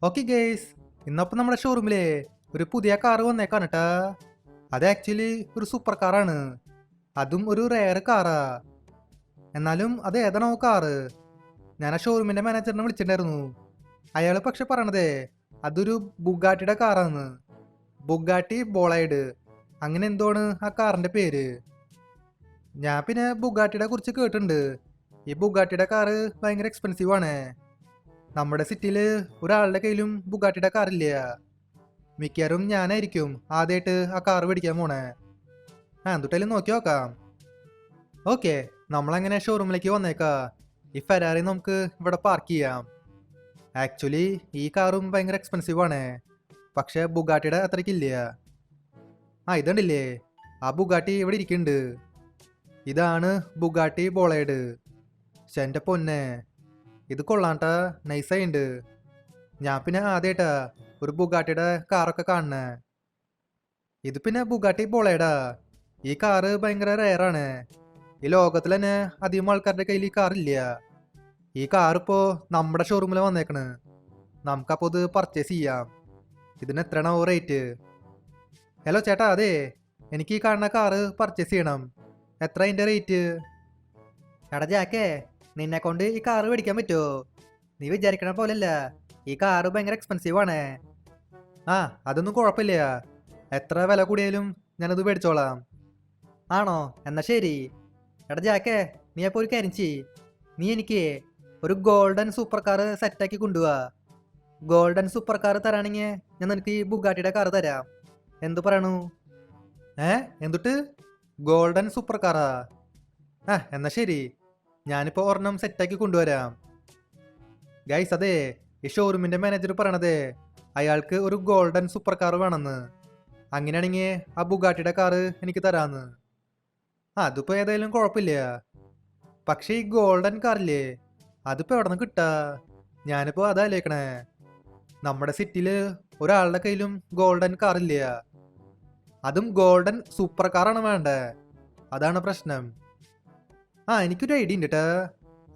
Okay guys, ഇന്നപ്പം നമ്മുടെ ഷോറൂമിലെ ഒരു പുതിയ കാറ് വന്നേക്കാണ് കേട്ടാ. അത് ആക്ച്വലി ഒരു സൂപ്പർ കാറാണ്. അതും ഒരു റെയർ കാറാ. എന്നാലും അത് ഏതാണോ കാറ്? ഞാൻ ആ ഷോറൂമിന്റെ മാനേജറിനെ വിളിച്ചിട്ടുണ്ടായിരുന്നു. അയാൾ പക്ഷെ പറയണതേ അതൊരു ബുഗാട്ടിയുടെ കാറാണ്. ബുഗാട്ടി ബോളൈഡ്, അങ്ങനെ എന്തോണ് ആ കാറിന്റെ പേര്. ഞാൻ പിന്നെ ബുഗാട്ടിയുടെ കുറിച്ച് കേട്ടിട്ടുണ്ട്. ഈ ബുഗാട്ടിയുടെ കാറ് ഭയങ്കര എക്സ്പെൻസീവ് ആണ്. നമ്മുടെ സിറ്റിയിൽ ഒരാളുടെ കയ്യിലും ബുഗാട്ടിയുടെ കാറില്ല. മിക്കവാറും ഞാനായിരിക്കും ആദ്യമായിട്ട് ആ കാർ മേടിക്കാൻ പോണേ. എന്തുട്ടായാലും നോക്കി നോക്കാം. ഓക്കെ, നമ്മളങ്ങനെ ഷോറൂമിലേക്ക് വന്നേക്കാ. ഈ ഫെരാറി നമുക്ക് ഇവിടെ പാർക്ക് ചെയ്യാം. ആക്ച്വലി ഈ കാറും ഭയങ്കര എക്സ്പെൻസീവ് ആണ്, പക്ഷെ ബുഗാട്ടിയുടെ അത്രയ്ക്കില്ല. ഇതുണ്ടില്ലേ, ആ ബുഗാട്ടി ഇവിടെ ഇരിക്കുന്നുണ്ട്. ഇതാണ് ബുഗാട്ടി ബോളേഡ്. എൻ്റെ പൊന്നെ, ഇത് കൊള്ളാണ്ടാ, നൈസായിണ്ട്. ഞാൻ പിന്നെ ആദ്യമായിട്ടാ ഒരു ബുഗാട്ടിയുടെ കാറൊക്കെ കാണണേ. ഇത് പിന്നെ ബുഗാട്ടി ബോളേഡാ. ഈ കാറ് ഭയങ്കര റെയറാണ്. ഈ ലോകത്തിൽ തന്നെ അധികം ആൾക്കാരുടെ കയ്യിൽ ഈ കാറില്ല. ഈ കാറിപ്പോ നമ്മുടെ ഷോറൂമിൽ വന്നേക്കണ്. നമുക്കപ്പോൾ ഇത് പർച്ചേസ് ചെയ്യാം. ഇതിന് എത്രയാണോ റേറ്റ്? ഹലോ ചേട്ടാ, അതെ, എനിക്ക് ഈ കാണുന്ന കാറ് പർച്ചേസ് ചെയ്യണം. എത്ര അതിൻ്റെ റേറ്റ്? എടാ ജാക്കേ, നിന്നെ കൊണ്ട് ഈ കാറ് മേടിക്കാൻ പറ്റുമോ? നീ വിചാരിക്കണ പോലെയല്ല, ഈ കാറ് ഭയങ്കര എക്സ്പെൻസീവ് ആണ്. അതൊന്നും കുഴപ്പമില്ല. എത്ര വില കൂടിയാലും ഞാനത് മേടിച്ചോളാം. ആണോ? എന്നാ ശരി. എടാ ജാക്കേ, നീ അപ്പോൾ ഒരു കാര്യം ചെയ്യ്. നീ എനിക്ക് ഒരു ഗോൾഡൻ സൂപ്പർ കാർ സെറ്റാക്കി കൊണ്ടുപോവാ. ഗോൾഡൻ സൂപ്പർ കാർ തരാണെങ്കിൽ ഞാൻ നിനക്ക് ഈ ബുഗാട്ടിയുടെ കാർ തരാം. എന്തു പറയണു? എന്തുട്ട് ഗോൾഡൻ സൂപ്പർ കാറാ? എന്നാ ശരി, ഞാനിപ്പോൾ ഒരെണ്ണം സെറ്റാക്കി കൊണ്ടുവരാം. ഗൈസ്, അതെ, ഈ ഷോറൂമിന്റെ മാനേജർ പറയണതേ അയാൾക്ക് ഒരു ഗോൾഡൻ സൂപ്പർ കാർ വേണമെന്ന്. അങ്ങനെയാണെങ്കിൽ ആ ബുഗാട്ടിയുടെ കാറ് എനിക്ക് തരാന്ന്. അതിപ്പോ ഏതായാലും കുഴപ്പമില്ല. പക്ഷെ ഈ ഗോൾഡൻ കാറില്ലേ, അതിപ്പോ എവിടെ നിന്ന് കിട്ടാ? ഞാനിപ്പോ അതാലേക്കണേ. നമ്മുടെ സിറ്റിയില് ഒരാളുടെ കയ്യിലും ഗോൾഡൻ കാറില്ല. അതും ഗോൾഡൻ സൂപ്പർ കാറാണ് വേണ്ടേ. അതാണ് പ്രശ്നം. എനിക്കൊരു ഐഡിയ ഉണ്ട് കേട്ടാ.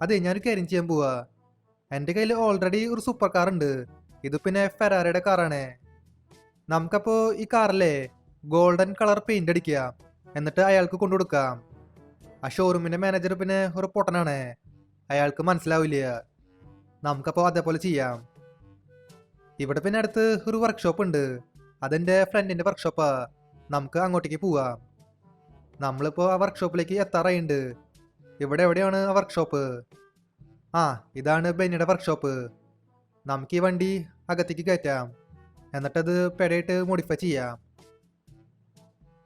അതെ, ഞാനൊരു കാര്യം ചെയ്യാൻ പോവാ. എൻ്റെ കയ്യിൽ ഓൾറെഡി ഒരു സൂപ്പർ കാർ ഉണ്ട്. ഇത് പിന്നെ ഫെരാറിയുടെ കാറാണ്. നമുക്കപ്പോ ഈ കാറിലെ ഗോൾഡൻ കളർ പെയിന്റ് അടിക്കാം, എന്നിട്ട് അയാൾക്ക് കൊണ്ടുകൊടുക്കാം. ആ ഷോറൂമിന്റെ മാനേജർ പിന്നെ ഒരു പൊട്ടനാണ്, അയാൾക്ക് മനസ്സിലാവില്ല. നമുക്കപ്പോൾ അതേപോലെ ചെയ്യാം. ഇവിടെ പിന്നെ അടുത്ത് ഒരു വർക്ക്ഷോപ്പ് ഉണ്ട്. അതെന്റെ ഫ്രണ്ടിന്റെ വർക്ക്ഷോപ്പാ. നമുക്ക് അങ്ങോട്ടേക്ക് പോവാം. നമ്മളിപ്പോ ആ വർക്ക്ഷോപ്പിലേക്ക് എത്താറായിണ്ട്. ഇവിടെ എവിടെയാണ് ആ വർക്ക്ഷോപ്പ്? ഇതാണ് ബെന്നിയുടെ വർക്ക്ഷോപ്പ്. നമുക്ക് ഈ വണ്ടി അകത്തേക്ക് കയറ്റാം, എന്നിട്ടത് പെടയിട്ട് മോഡിഫൈ ചെയ്യാം.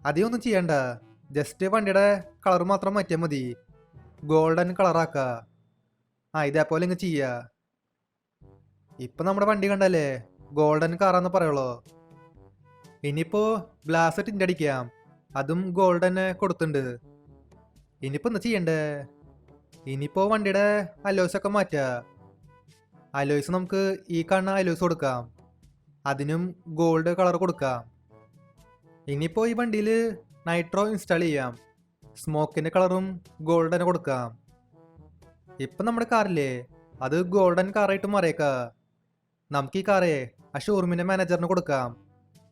അധികമൊന്നും ചെയ്യണ്ട, ജസ്റ്റ് വണ്ടിയുടെ കളർ മാത്രം മാറ്റിയാൽ മതി. ഗോൾഡൻ കളറാക്ക. ഇതേപോലെ ഇങ്ങ് ചെയ്യാ. ഇപ്പൊ നമ്മുടെ വണ്ടി കണ്ടല്ലേ, ഗോൾഡൻ കാറാന്ന് പറയുള്ളൂ. ഇനിയിപ്പോ ഗ്ലാസ് ടിന്റ് അടിക്കാം, അതും ഗോൾഡൻ കൊടുത്തുണ്ട്. ഇനിയിപ്പോ എന്താ ചെയ്യണ്ടേ? ഇനിയിപ്പോ വണ്ടിയുടെ അലോയ്സ് ഒക്കെ മാറ്റുക. അലോയ്സ് നമുക്ക് ഈ കാണുന്ന അലോയ്സ് കൊടുക്കാം, അതിനും ഗോൾഡ് കളർ കൊടുക്കാം. ഇനിയിപ്പോ ഈ വണ്ടിയിൽ നൈട്രോ ഇൻസ്റ്റാൾ ചെയ്യാം, സ്മോക്കിന്റെ കളറും ഗോൾഡൻ കൊടുക്കാം. ഇപ്പൊ നമ്മുടെ കാറില്ലേ, അത് ഗോൾഡൻ കാറായിട്ട് മാറിയേക്കാ. നമുക്ക് ഈ കാറേ ആ ഷോറൂമിന്റെ മാനേജറിന് കൊടുക്കാം.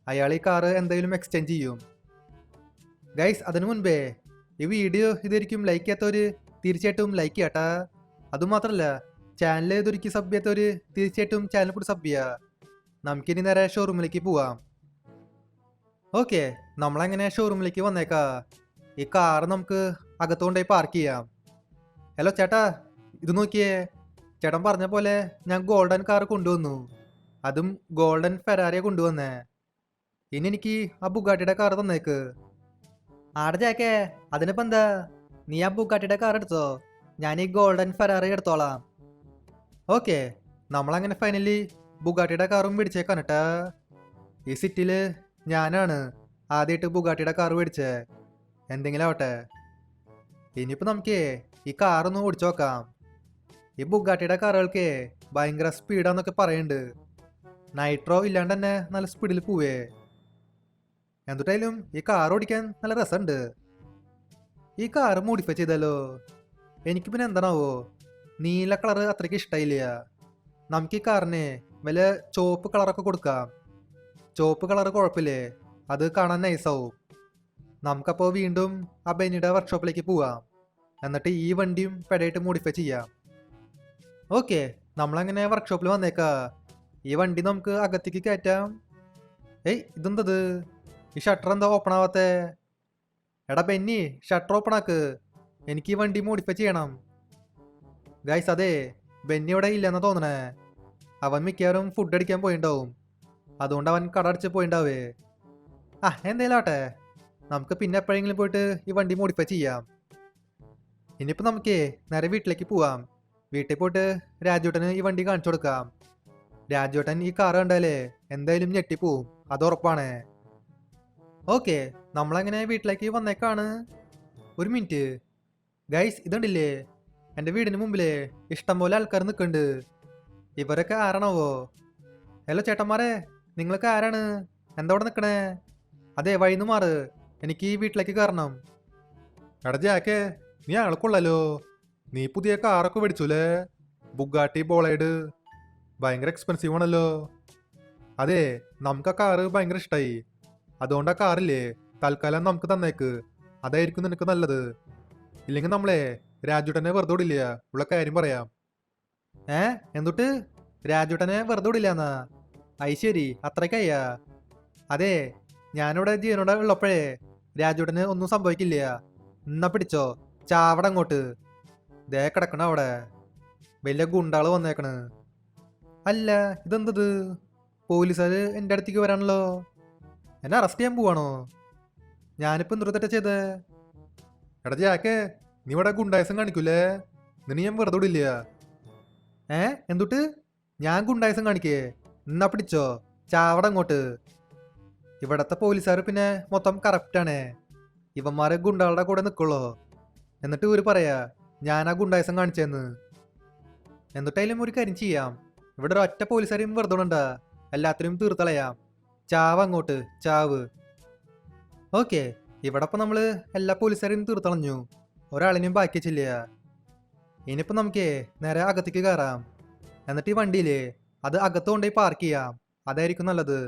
അയാൾ ഈ കാറ് എന്തെങ്കിലും എക്സ്ചേഞ്ച് ചെയ്യും. ഗൈസ്, അതിനു മുൻപേ ഈ വീഡിയോ ഇതായിരിക്കും ലൈക്ക് ചെയ്യാത്തവര് തീർച്ചയായിട്ടും ലൈക്ക് ചെയ്യാട്ടാ. അതുമാത്രല്ല, ചാനൽ ഇതൊരിക്കൽ സബ് ചെയ്യാത്തവര് തീർച്ചയായിട്ടും ചാനൽ കൂടി സബ് ചെയ്യുക. നമുക്കിനി നേരെ ഷോറൂമിലേക്ക് പോവാം. ഓക്കെ, നമ്മളെങ്ങനെ ഷോറൂമിലേക്ക് വന്നേക്കാ. ഈ കാറ് നമുക്ക് അകത്തുകൊണ്ടുപോയി പാർക്ക് ചെയ്യാം. ഹലോ ചേട്ടാ, ഇത് നോക്കിയേ. ചേട്ടൻ പറഞ്ഞ പോലെ ഞാൻ ഗോൾഡൻ കാർ കൊണ്ടുവന്നു. അതും ഗോൾഡൻ ഫെരാറിയെ കൊണ്ടുവന്നേ. ഇനി എനിക്ക് ആ ബുഗാട്ടിയുടെ കാർ തന്നേക്ക്. ജാക്കേ, അതിനിപ്പോ എന്താ? നീ ആ ബുഗാട്ടിയുടെ കാർ എടുത്തോ, ഞാൻ ഈ ഗോൾഡൻ ഫെറാറി എടുത്തോളാം. ഓക്കെ, നമ്മളങ്ങനെ ഫൈനലി ബുഗാട്ടിയുടെ കാറും മേടിച്ചേക്കാൻ കേട്ടാ. ഈ സിറ്റിയില് ഞാനാണ് ആദ്യമായിട്ട് ബുഗാട്ടിയുടെ കാർ മേടിച്ചേ. എന്തെങ്കിലും ആവട്ടെ. ഇനിയിപ്പോ നമുക്ക് ഈ കാറൊന്ന് ഓടിച്ചു നോക്കാം. ഈ ബുഗാട്ടിയുടെ കാറുകൾക്ക് ഭയങ്കര സ്പീഡാന്നൊക്കെ പറയുന്നുണ്ട്. നൈട്രോ ഇല്ലാണ്ട് തന്നെ നല്ല സ്പീഡിൽ പോവേ. എന്തുട്ടായാലും ഈ കാർ ഓടിക്കാൻ നല്ല രസമുണ്ട്. ഈ കാർ മോഡിഫൈ ചെയ്താലോ? എനിക്ക് പിന്നെ എന്താണാവോ, നീല കളർ അത്രയ്ക്ക് ഇഷ്ടമായില്ല. നമുക്ക് ഈ കാറിനെ വല്ല ചുവപ്പ് കളറൊക്കെ കൊടുക്കാം. ചുവപ്പ് കളർ കുഴപ്പമില്ലേ? അത് കാണാൻ നൈസാവും. നമുക്കപ്പോൾ വീണ്ടും ആ ബെന്നിയുടെ വർക്ക്ഷോപ്പിലേക്ക് പോവാം. എന്നിട്ട് ഈ വണ്ടിയും പെടയിട്ട് മോഡിഫൈ ചെയ്യാം. ഓക്കെ, നമ്മളങ്ങനെ വർക്ക്ഷോപ്പിൽ വന്നേക്കാ. ഈ വണ്ടി നമുക്ക് അകത്തേക്ക് കയറ്റാം. ഏയ്, ഇതെന്തത്? ഈ ഷട്ടർ എന്താ ഓപ്പൺ ആവാത്തേ? എടാ ബെന്നി, ഷട്ടർ ഓപ്പൺ ആക്ക്. എനിക്ക് ഈ വണ്ടി മോഡിഫൈ ചെയ്യണം. ഗൈസ്, അതെ, ബെന്നി ഇവിടെ ഇല്ലെന്നാ തോന്നണേ. അവൻ മിക്കവാറും ഫുഡ് അടിക്കാൻ പോയിണ്ടാവും. അതുകൊണ്ട് അവൻ കട അടിച്ച് പോയിണ്ടാവേ. എന്തായാലും ആട്ടെ, നമുക്ക് പിന്നെ എപ്പോഴെങ്കിലും പോയിട്ട് ഈ വണ്ടി മോഡിഫൈ ചെയ്യാം. ഇനിയിപ്പോൾ നമുക്ക് നേരെ വീട്ടിലേക്ക് പോവാം. വീട്ടിൽ പോയിട്ട് രാജുട്ടന് ഈ വണ്ടി കാണിച്ചു കൊടുക്കാം. രാജുട്ടൻ ഈ കാറ് കണ്ടാലേ എന്തായാലും ഞെട്ടിപ്പോവും, അത് ഉറപ്പാണ്. ഓക്കെ, നമ്മളങ്ങനെ വീട്ടിലേക്ക് വന്നേക്കാണ്. ഒരു മിനിറ്റ് ഗൈസ്, ഇതുണ്ടില്ലേ എൻ്റെ വീടിന് മുമ്പിലേ ഇഷ്ടംപോലെ ആൾക്കാർ നിൽക്കുന്നുണ്ട്. ഇവരൊക്കെ ആരാണാവോ? ഹലോ ചേട്ടന്മാരെ, നിങ്ങളൊക്കെ ആരാണ്? എന്താ അവിടെ നിൽക്കണേ? അതെ, വഴിന്ന് മാറ്, എനിക്ക് ഈ വീട്ടിലേക്ക് കയറണം. എടാ ജാക്കേ, നീ ആൾക്കുള്ളല്ലോ. നീ പുതിയ കാറൊക്കെ മേടിച്ചൂലേ? ബുഗാട്ടി ബോളേഡ്. ഭയങ്കര എക്സ്പെൻസീവ് ആണല്ലോ. അതെ, നമുക്ക് ആ കാറ് ഭയങ്കര ഇഷ്ടമായി. അതുകൊണ്ട് ആ കാറില്ലേ തൽക്കാലം നമുക്ക് തന്നേക്ക്. അതായിരിക്കും നിനക്ക് നല്ലത്. ഇല്ലെങ്കിൽ നമ്മളെ രാജുട്ടനെ വെറുതെ വിടില്ല. ഉള്ള കാര്യം പറയാം. എന്തുട്ട് രാജുട്ടനെ വെറുതെ വിടില്ലാന്നാ? ശരി, അത്രയ്ക്കയ്യാ? അതെ, ഞാനിവിടെ ജീവനോടെ ഉള്ളപ്പോഴേ രാജുട്ടന് ഒന്നും സംഭവിക്കില്ല. എന്നാ പിടിച്ചോ, ചാവട അങ്ങോട്ട്. ദേ കിടക്കണ അവിടെ വലിയ ഗുണ്ടാള് വന്നേക്കണ്. അല്ല, ഇതെന്തത്? പോലീസുകാര് എൻ്റെ അടുത്തേക്ക് വരാണല്ലോ. എന്നെ അറസ്റ്റ് ചെയ്യാൻ പോവാണോ? ഞാനിപ്പോ എന്തൊരു തെറ്റാ ചെയ്തേ? എടാ ജാക്കേ, നീ ഇവിടെ ഗുണ്ടായസം കാണിക്കൂലേ? നിന്നെ ഞാൻ വെറുതെ വിടില്ല. എന്തുട്ട്? ഞാൻ ഗുണ്ടായസം കാണിക്കേ? എന്നാ പിടിച്ചോ, ചാവട അങ്ങോട്ട്. ഇവിടത്തെ പോലീസുകാർ പിന്നെ മൊത്തം കറക്റ്റാണ്. ഇവന്മാരെ ഗുണ്ടകളുടെ കൂടെ നിൽക്കുള്ളൂ. എന്നിട്ട് ഇവര് പറയാ ഞാൻ ആ ഗുണ്ടായസം കാണിച്ചെന്ന്. എന്നിട്ടായാലും ഒരു കാര്യം ചെയ്യാം. ഇവിടെ ഒരു ഒറ്റ പോലീസുകാരെയും വെറുതെ ഉണ്ടാ, എല്ലാത്തിനും തീർത്തളയാം. ചാവ് അങ്ങോട്ട്, ചാവ്. ഓക്കെ, ഇവിടെ ഇപ്പം നമ്മൾ എല്ലാ പോലീസുകാരെയും തീർത്തളഞ്ഞു. ഒരാളിനെയും ബാക്കി വെച്ചില്ല. ഇനിയിപ്പോൾ നമുക്ക് നേരെ അകത്തേക്ക് കയറാം. എന്നിട്ട് ഈ വണ്ടിയില്ലേ അത് അകത്ത് കൊണ്ടുപോയി പാർക്ക് ചെയ്യാം. അതായിരിക്കും നല്ലത്.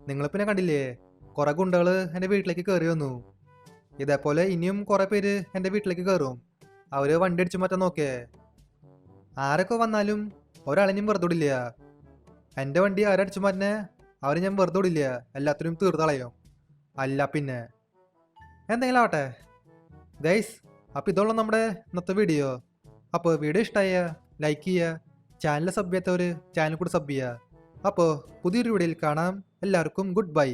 നിങ്ങൾ പിന്നെ കണ്ടില്ലേ, കുറെ ഗുണ്ടകൾ എൻ്റെ വീട്ടിലേക്ക് കയറി വന്നു. ഇതേപോലെ ഇനിയും കുറെ പേര് എൻ്റെ വീട്ടിലേക്ക് കയറും. അവര് വണ്ടി അടിച്ചു മാറ്റാൻ നോക്കേ. ആരൊക്കെ വന്നാലും ഒരാളിനെയും വെറുതെ വിടില്ല. എൻ്റെ വണ്ടി ആരടിച്ചു മാറ്റിനെ അവരെ ഞാൻ വെറുതെ വിടില്ല, എല്ലാത്തിനും തീർത്തളയും. അല്ല പിന്നെ എന്തെങ്കിലും ആവട്ടെ. ഗൈസ്, അപ്പോൾ ഇതുള്ള നമ്മുടെ ഇന്നത്തെ വീഡിയോ. അപ്പോൾ വീഡിയോ ഇഷ്ടമായ ലൈക്ക് ചെയ്യുക, ചാനൽ സബ് ചെയ്യാത്തവർ ചാനൽ കൂടി സബ് ചെയ്യുക. അപ്പോൾ പുതിയൊരു വീഡിയോയിൽ കാണാം. എല്ലാവർക്കും ഗുഡ് ബൈ.